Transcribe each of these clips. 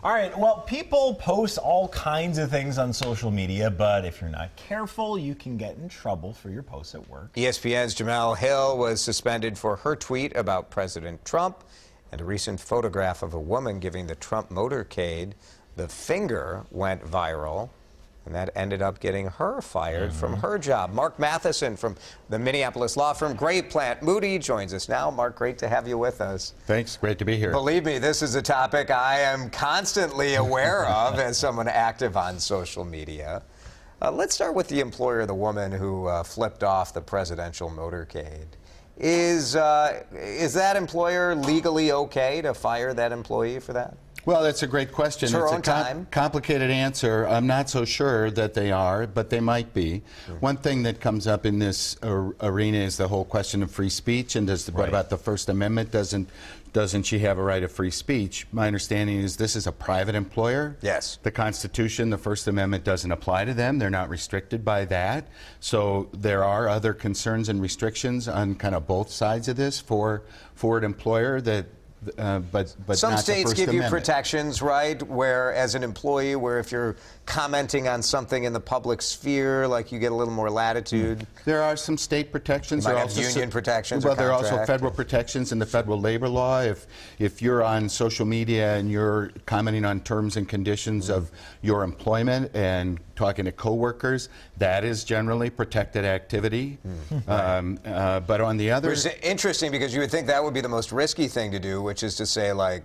All right, well, people post all kinds of things on social media, but if you're not careful, you can get in trouble for your posts at work. ESPN's Jamel Hill was suspended for her tweet about President Trump, and a recent photograph of a woman giving the Trump motorcade the finger went viral. And that ended up getting her fired from her job. Mark Matheson from the Minneapolis law firm Great Plant Moody joins us now. Mark, great to have you with us. Thanks. Great to be here. Believe me, this is a topic I am constantly aware of as someone active on social media. Let's start with the employer, the woman who flipped off the presidential motorcade. Is that employer legally okay to fire that employee for that? Well, that's a great question. It's a complicated answer. I'm not so sure that they are, but they might be. One thing that comes up in this arena is the whole question of free speech, and what about the First Amendment? Doesn't she have a right of free speech? My understanding is this is a private employer. Yes. The Constitution, the First Amendment doesn't apply to them. They're not restricted by that. So there are other concerns and restrictions on kind of both sides of this for an employer that. But some states give you Amendment. protections, right? Where, as an employee, where if you're commenting on something in the public sphere, like you get a little more latitude. There are some state protections. There are also union protections. Well, there are also federal protections in the federal labor law. If you're on social media and you're commenting on terms and conditions of your employment and talking to coworkers, that is generally protected activity. But on the other, which is interesting because you would think that would be the most risky thing to do, which is to say, like,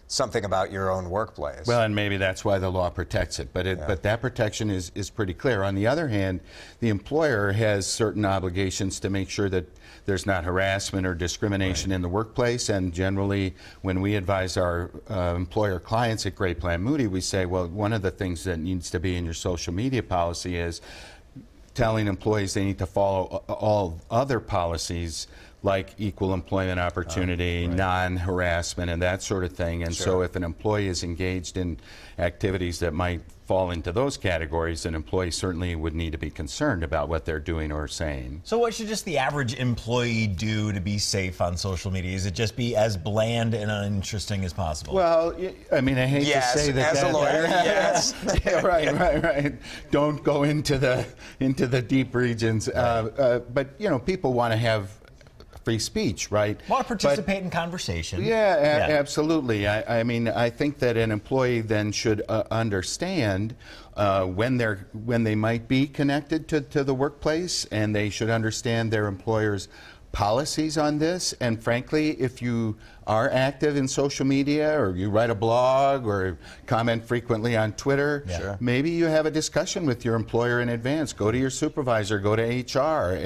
something about your own workplace. Well, and maybe that's why the law protects it. But that protection is pretty clear. On the other hand, the employer has certain obligations to make sure that there's not harassment or discrimination in the workplace. And generally, when we advise our employer clients at Great Plant Moody, we say, well, one of the things that needs to be in your social media policy is telling employees they need to follow all other policies like equal employment opportunity, non-harassment, and that sort of thing. And so if an employee is engaged in activities that might fall into those categories, an employee certainly would need to be concerned about what they're doing or saying. So what should just the average employee do to be safe on social media? Is it just be as bland and uninteresting as possible? Well, I mean, I hate to say that. As a lawyer, yes. Yeah, right. Don't go into the deep regions. But, you know, people want to have free speech, right? Want to participate in conversation. Yeah, absolutely. I mean, I think that an employee then should understand when they might be connected to the workplace, and they should understand their employer's policies on this. And frankly, if you are active in social media, or you write a blog, or comment frequently on Twitter, maybe you have a discussion with your employer in advance. Go to your supervisor, go to HR,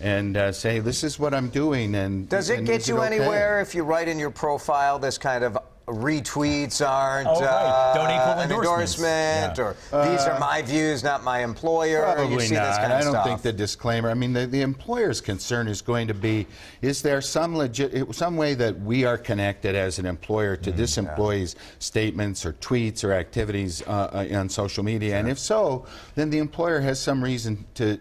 and say, this is what I'm doing. And does it get you anywhere if you write in your profile this kind of retweets aren't don't equal an endorsement, or these are my views, not my employer? Probably you see not. This kind of I don't stuff. think the disclaimer. I mean, the employer's concern is going to be: is there some way that we are connected as an employer to this employee's statements or tweets or activities on social media? And if so, then the employer has some reason to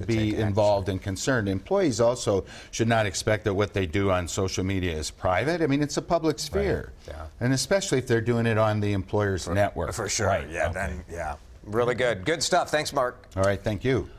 be involved and concerned. Employees also should not expect that what they do on social media is private. I mean, it's a public sphere. And especially if they're doing it on the employer's network. For sure. Really good. Good stuff. Thanks, Mark. All right. Thank you.